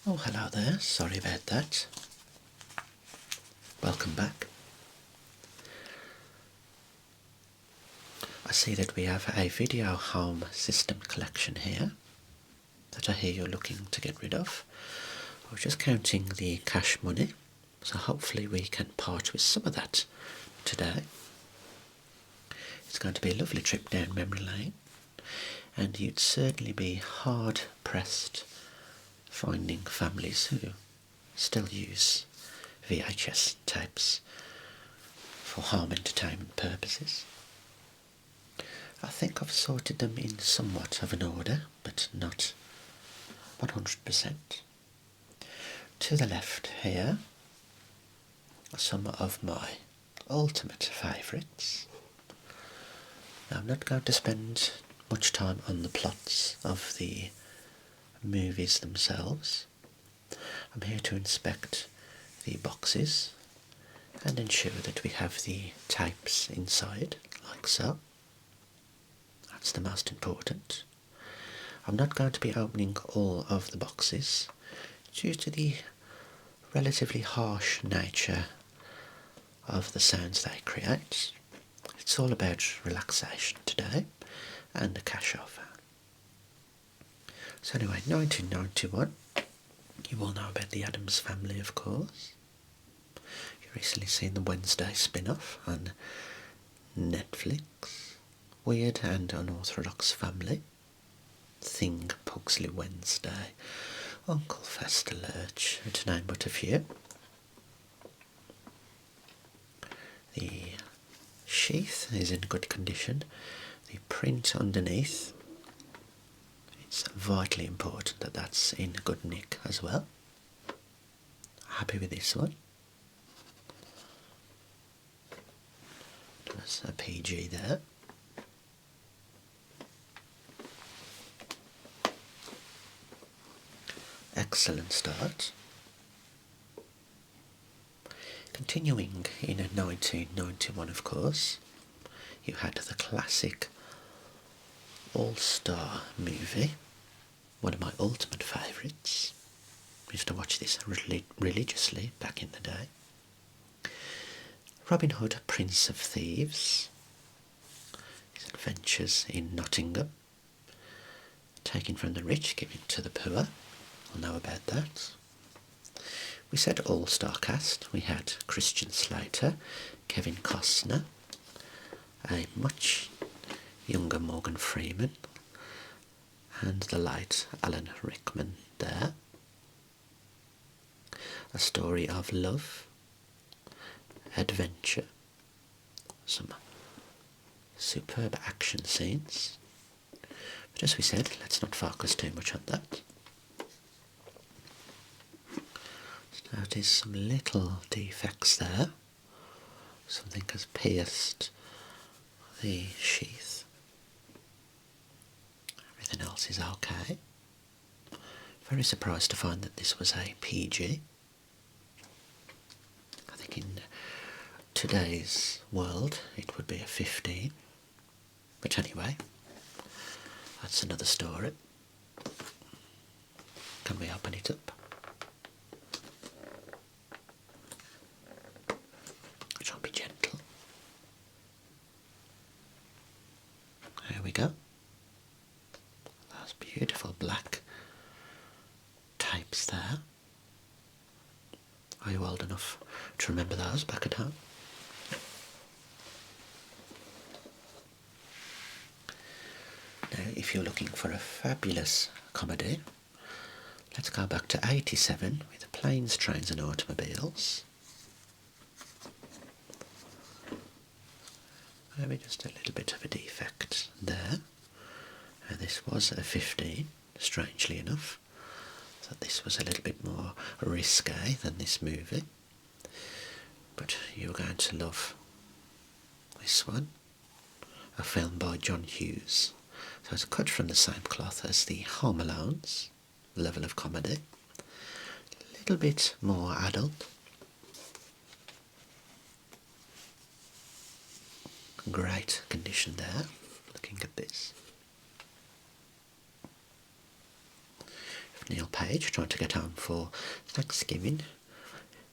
Oh, hello there. Sorry about that. Welcome back. I see that we have a video home system collection here that I hear you're looking to get rid of. I was just counting the cash money, so hopefully we can part with some of that today. It's going to be a lovely trip down memory lane, and you'd certainly be hard pressed finding families who still use VHS tapes for home entertainment purposes. I think I've sorted them in somewhat of an order, but not 100%. To the left here are some of my ultimate favourites. Now, I'm not going to spend much time on the plots of the movies themselves. I'm here to inspect the boxes and ensure that we have the tapes inside, like so. That's the most important. I'm not going to be opening all of the boxes due to the relatively harsh nature of the sounds they create. It's all about relaxation today and the cash offer. So anyway, 1991, you all know about the Addams Family, of course. You've recently seen the Wednesday spin-off on Netflix. Weird and Unorthodox Family, Thing Pugsley Wednesday, Uncle Fester Lurch, to name but a few. The sheath is in good condition. The print underneath, it's vitally important that that's in good nick as well. Happy with this one. There's a PG there. Excellent start. Continuing in 1991, of course, you had the classic All-Star movie, one of my ultimate favourites. I used to watch this religiously back in the day. Robin Hood, Prince of Thieves, his adventures in Nottingham, taking from the rich, giving to the poor. I'll know about that. We said all-star cast. We had Christian Slater, Kevin Costner, a much younger Morgan Freeman, and the late Alan Rickman there. A story of love, adventure, some superb action scenes. But as we said, let's not focus too much on that. Notice some little defects there. Something has pierced the sheath. Everything else is okay. Very surprised to find that this was a PG. I think in today's world it would be a 15. But anyway, that's another story. Can we open it up? I'll be gentle. There we go. Those beautiful black tapes there. Are you old enough to remember those back at home? Now, if you're looking for a fabulous comedy, let's go back to 87 with Planes, Trains and Automobiles. Maybe just a little bit of a defect there. This was a 15, strangely enough. So this was a little bit more risque than this movie. But you're going to love this one. A film by John Hughes. So it's cut from the same cloth as the Home Alones, level of comedy. A little bit more adult. Great condition there, looking at this. Neil Page trying to get home for Thanksgiving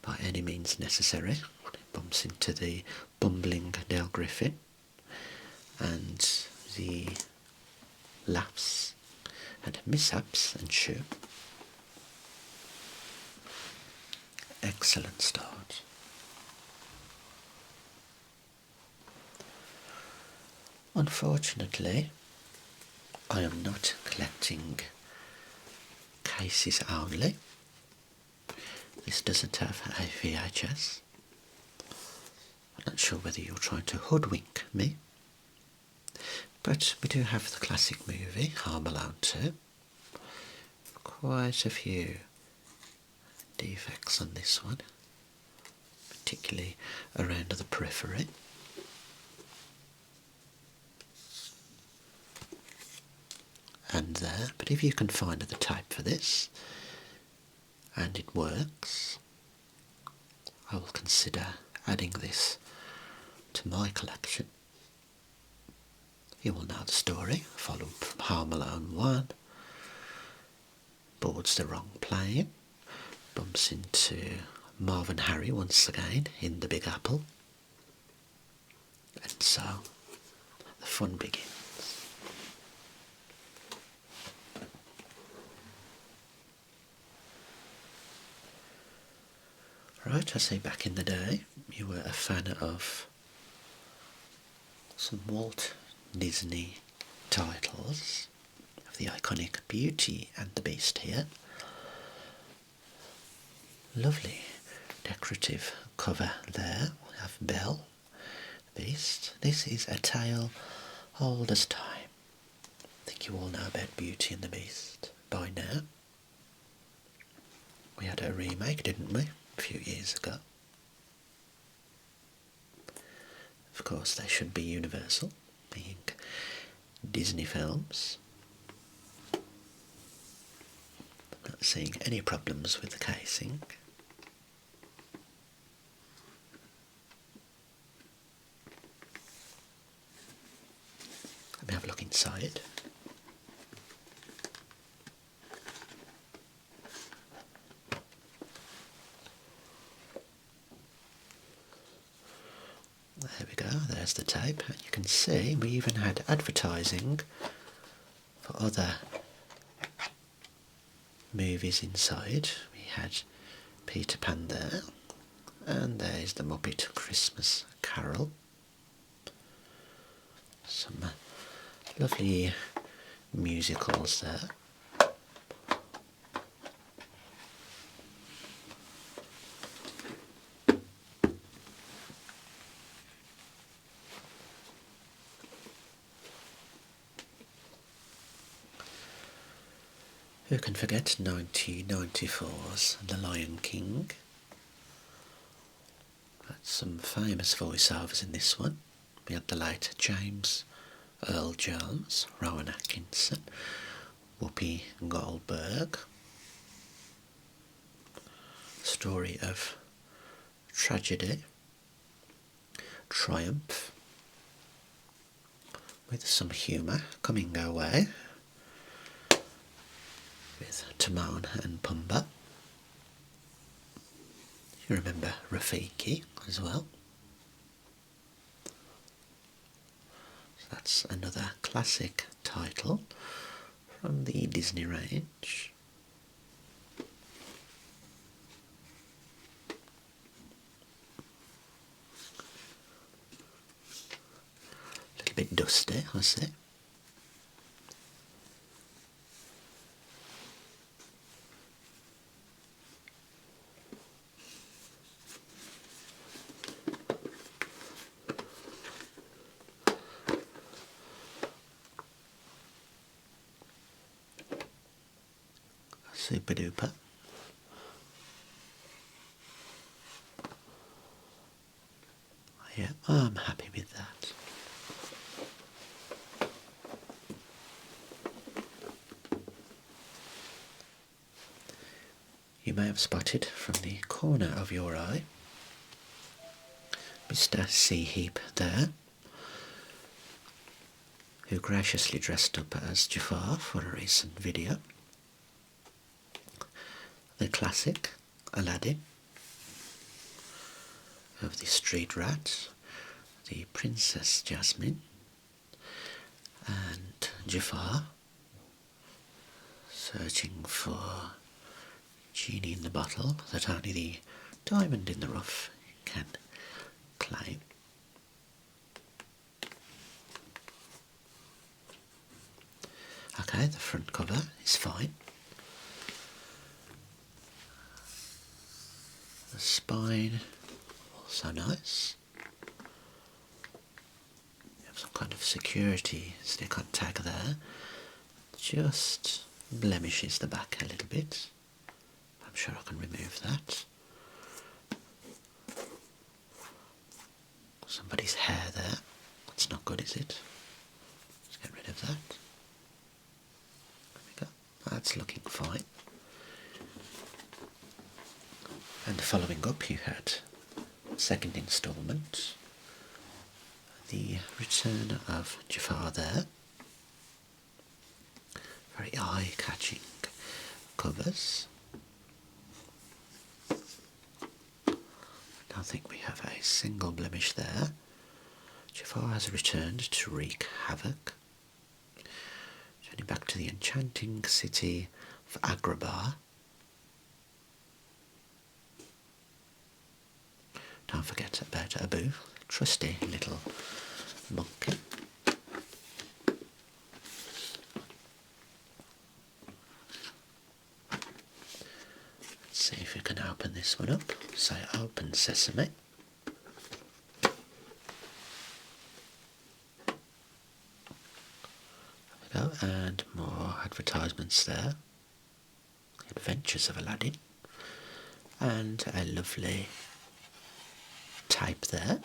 by any means necessary. Bumps into the bumbling Dale Griffin, and the laughs and mishaps ensue. Excellent start. Unfortunately, I am not collecting cases only. This doesn't have a VHS. I'm not sure whether you're trying to hoodwink me, but we do have the classic movie Home Alone 2. Quite a few defects on this one, particularly around the periphery. And there, but if you can find the type for this and it works, I will consider adding this to my collection. You will know the story, followed from Home Alone 1, boards the wrong plane, bumps into Marv and Harry once again in the Big Apple, and so the fun begins. Right, I say back in the day, you were a fan of some Walt Disney titles, of the iconic Beauty and the Beast here. Lovely decorative cover there. We have Belle, the Beast. This is a tale old as time. I think you all know about Beauty and the Beast by now. We had a remake, didn't we? A few years ago. Of course, they should be Universal, being Disney films. Not seeing any problems with the casing. Let me have a look inside. There we go, there's the tape, and you can see we even had advertising for other movies inside. We had Peter Pan there, and there's the Muppet Christmas Carol. Some lovely musicals there. Who can forget 1994's The Lion King? Had some famous voiceovers in this one. We had the late James Earl Jones, Rowan Atkinson, Whoopi Goldberg. Story of tragedy, triumph, with some humour coming our way, with Timon and Pumbaa. You remember Rafiki as well. So that's another classic title from the Disney range. A little bit dusty, I see. Super duper. Yeah, I'm happy with that. You may have spotted from the corner of your eye Mr. Sea Heap there, who graciously dressed up as Jafar for a recent video. the classic Aladdin, of the street rat, the Princess Jasmine, and Jafar searching for genie in the bottle that only the diamond in the rough can claim. Okay, the front cover is fine. The spine, also nice. You have some kind of security stick-on tag there. Just blemishes the back a little bit. I'm sure I can remove that. Somebody's hair there. That's not good, is it? Let's get rid of that. There we go. That's looking fine. And following up, you had second instalment, the return of Jafar there. Very eye-catching covers. I don't think we have a single blemish there. Jafar has returned to wreak havoc. Journey back to the enchanting city of Agrabah. Don't forget about Abu, trusty little monkey. Let's see if we can open this one up. Say open sesame. There we go, and more advertisements there. The Adventures of Aladdin. And a lovely type there.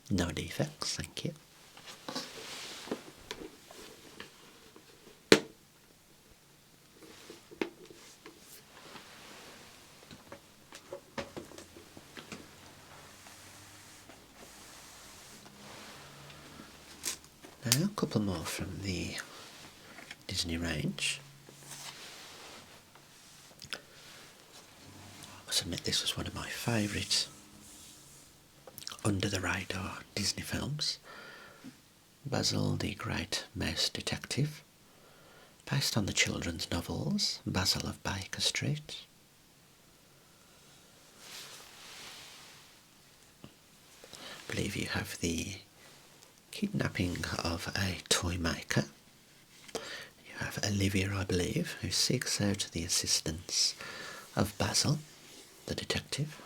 No defects, thank you. Now a couple more from the Disney range. I must admit this was one of my favourite under the radar Disney films. Basil the Great Mouse Detective, based on the children's novels Basil of Baker Street. I believe you have the kidnapping of a toy maker. You have Olivia, I believe, who seeks out the assistance of Basil, the detective,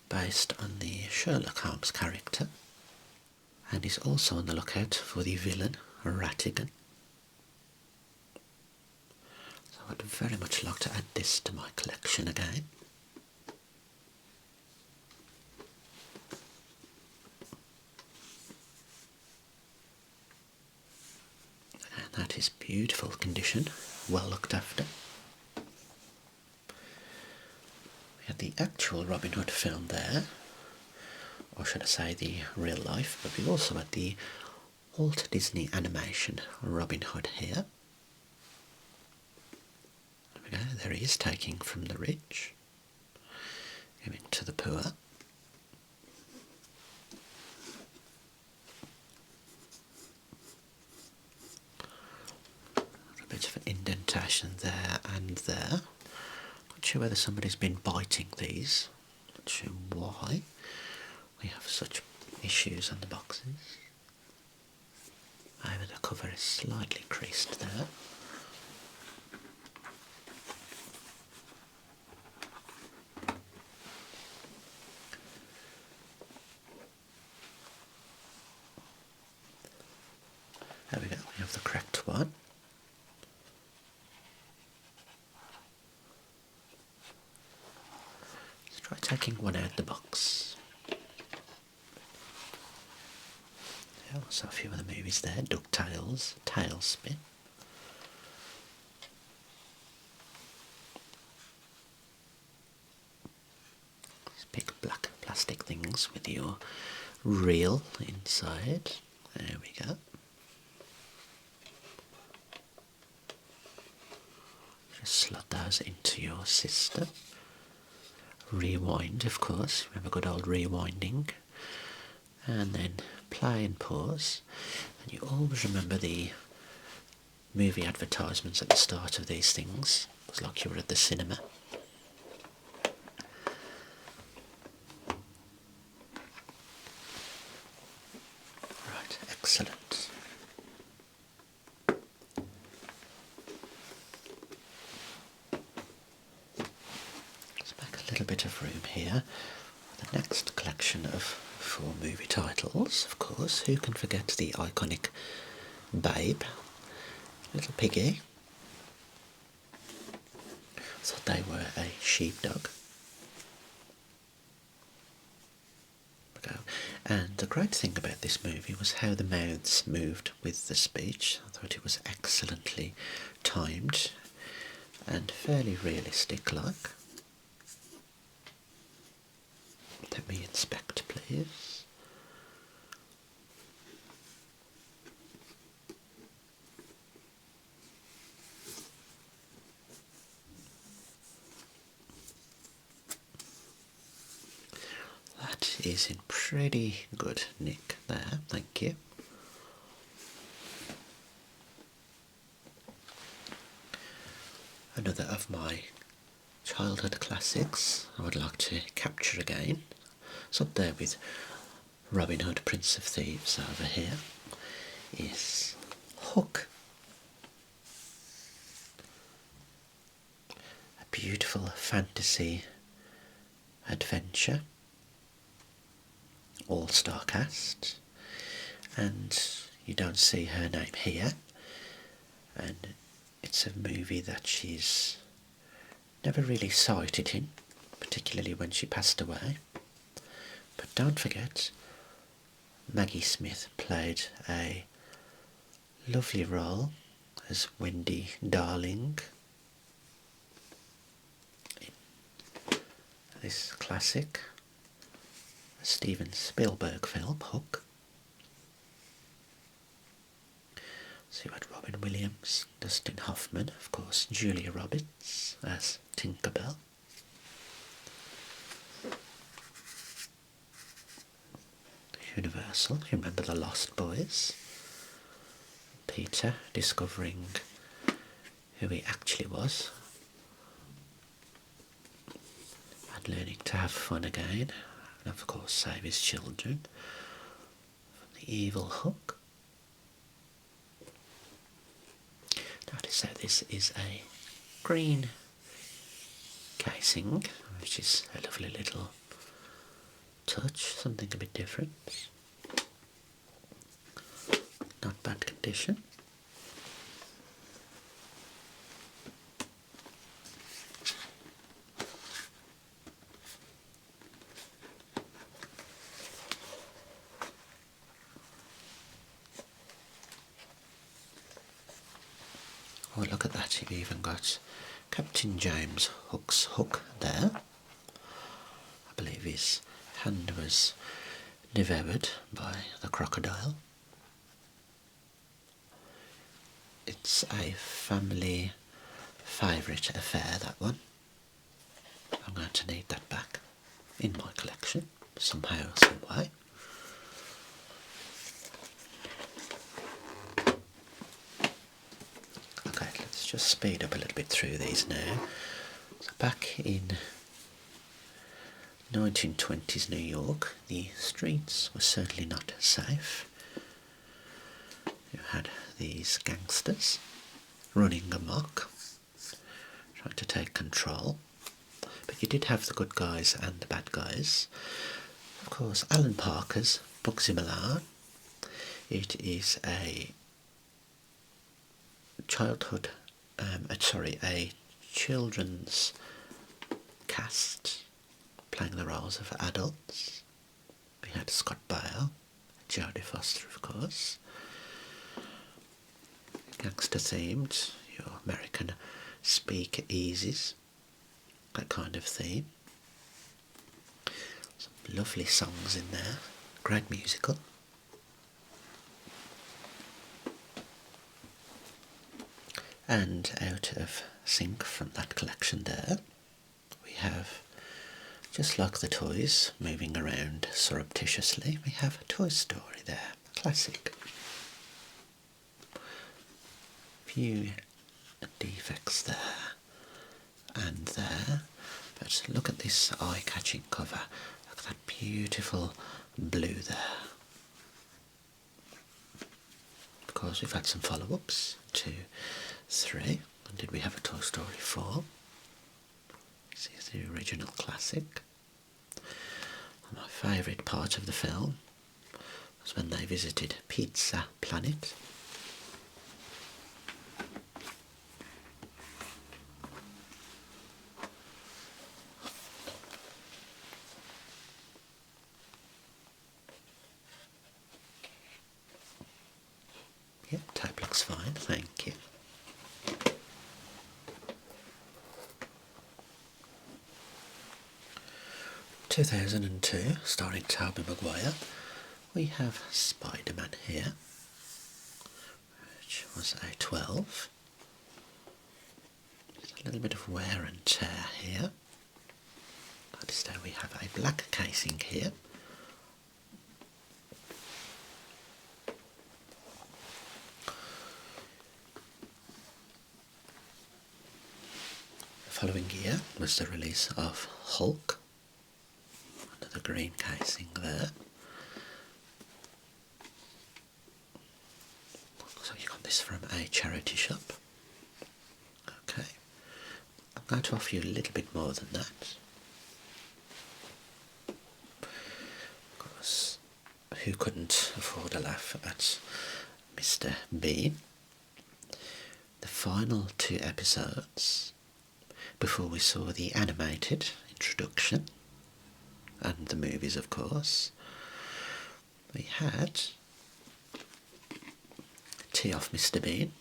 based on the Sherlock Holmes character, and is also on the lookout for the villain, Ratigan. So I'd very much like to add this to my collection again. And that is beautiful condition, well looked after. We had the actual Robin Hood film there, or should I say the real life, but we also had the Walt Disney animation Robin Hood here. There we go, there he is, taking from the rich, giving to the poor. A bit of an indentation there and there. Not sure whether somebody's been biting these, not sure why we have such issues on the boxes. Maybe the cover is slightly creased there. There we go, we have the correct one. Let's try taking one out of the box. So a few of the movies there, DuckTales, Tailspin. These big black plastic things with your reel inside. There we go. Just slot those into your system. Rewind, of course, remember good old rewinding. And then play and pause. And you always remember the movie advertisements at the start of these things. It's like you were at the cinema. Right, excellent. Let's make a little bit of room here for the next collection of 4 movie titles, of course. Who can forget the iconic Babe? Little Piggy. Thought they were a sheepdog. And the great thing about this movie was how the mouths moved with the speech. I thought it was excellently timed and fairly realistic like. Let me inspect, please. That is in pretty good nick there, thank you. Another of my childhood classics I would like to capture again. It's up there with Robin Hood, Prince of Thieves over here, is Hook. A beautiful fantasy adventure, all-star cast, and you don't see her name here, and it's a movie that she's never really cited in, particularly when she passed away. But don't forget, Maggie Smith played a lovely role as Wendy Darling in this classic Steven Spielberg film, Hook. So you had Robin Williams, Dustin Hoffman, of course, Julia Roberts as Tinkerbell. Universal, you remember The Lost Boys? Peter discovering who he actually was and learning to have fun again, and of course save his children from the evil Hook. Notice that this is a green casing, which is a lovely little touch, something a bit different. Not bad condition. Oh, look at that, you've even got Captain James Hook's hook there. I believe his hand was devoured by the crocodile. It's a family favourite affair, that one. I'm going to need that back in my collection, somehow, some way. Okay, let's just speed up a little bit through these now. So back in 1920s New York, the streets were certainly not safe. You had these gangsters running amok, trying to take control. But you did have the good guys and the bad guys. Of course, Alan Parker's Bugsy Malone. It is a a children's cast playing the roles of adults. We had Scott Baio, Jodie Foster, of course. Gangster themed, your American speakeasies, that kind of theme. Some lovely songs in there, great musical. And out of sync from that collection there, we have, just like the toys moving around surreptitiously, we have Toy Story there, classic. Few defects there and there, but look at this eye-catching cover. Look at that beautiful blue there. Of course, we've had some follow-ups, 2, 3, and did we have a Toy Story 4? This is the original classic. And my favourite part of the film was when they visited Pizza Planet. Yep, tape looks fine, thank you. (2002), starring Tobey Maguire, we have Spider-Man here, which was a 12. There's a little bit of wear and tear here. Notice that we have a black casing here. The following year was the release of Hulk, under the green casing there. So you got this from a charity shop. Okay, I'm going to offer you a little bit more than that. Of course, who couldn't afford a laugh at Mr. Bean? The final 2 episodes, before we saw the animated introduction, and the movies of course, we had Tea Off Mr. Bean,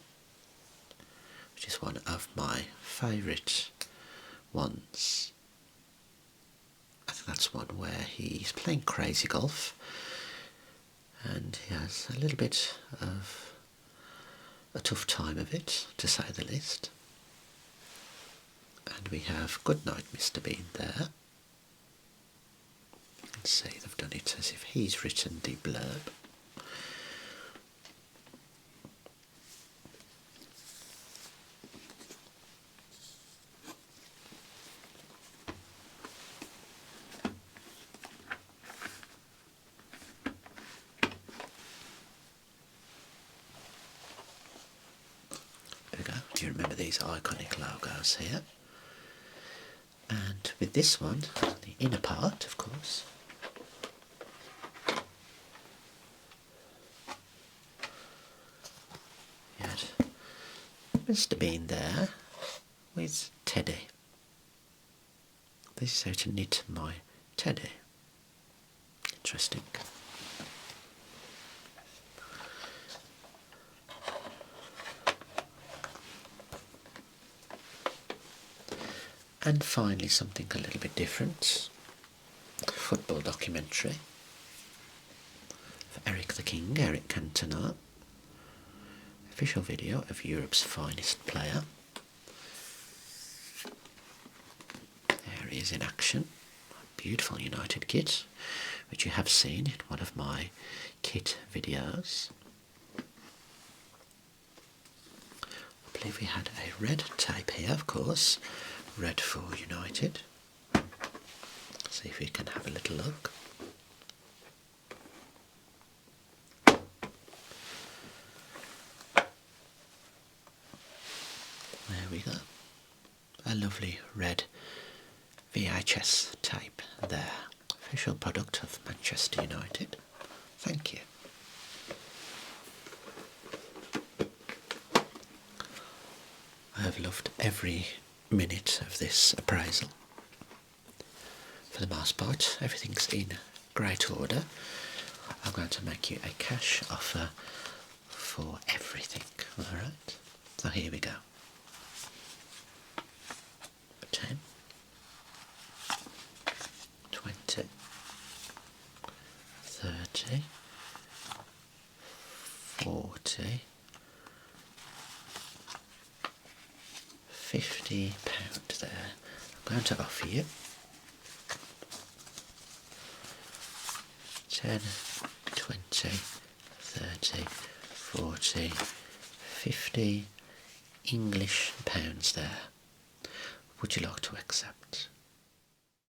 which is one of my favourite ones. I think that's one where he's playing crazy golf and he has a little bit of a tough time of it, to say the least. And we have Good Night Mr. Bean there. You can see they've done it as if he's written the blurb. There we go. Do you remember these iconic logos here? And with this one, the inner part, of course, you had Mr. Bean there with Teddy. This is how to knit my teddy. Interesting. And finally something a little bit different, football documentary for Eric the King, Eric Cantona, official video of Europe's finest player. There he is in action, a beautiful United kit, which you have seen in one of my kit videos. I believe we had a red tape here, of course, red for United. See if we can have a little look. There we go. A lovely red VHS tape there. Official product of Manchester United. Thank you. I have loved every minute of this appraisal. For the most part, everything's in great order. I'm going to make you a cash offer for everything, alright? So here we go. 10, 20, 30, 40, £50 there. I'm going to offer you 10, 20, 30, 40, 50 English pounds there. Would you like to accept?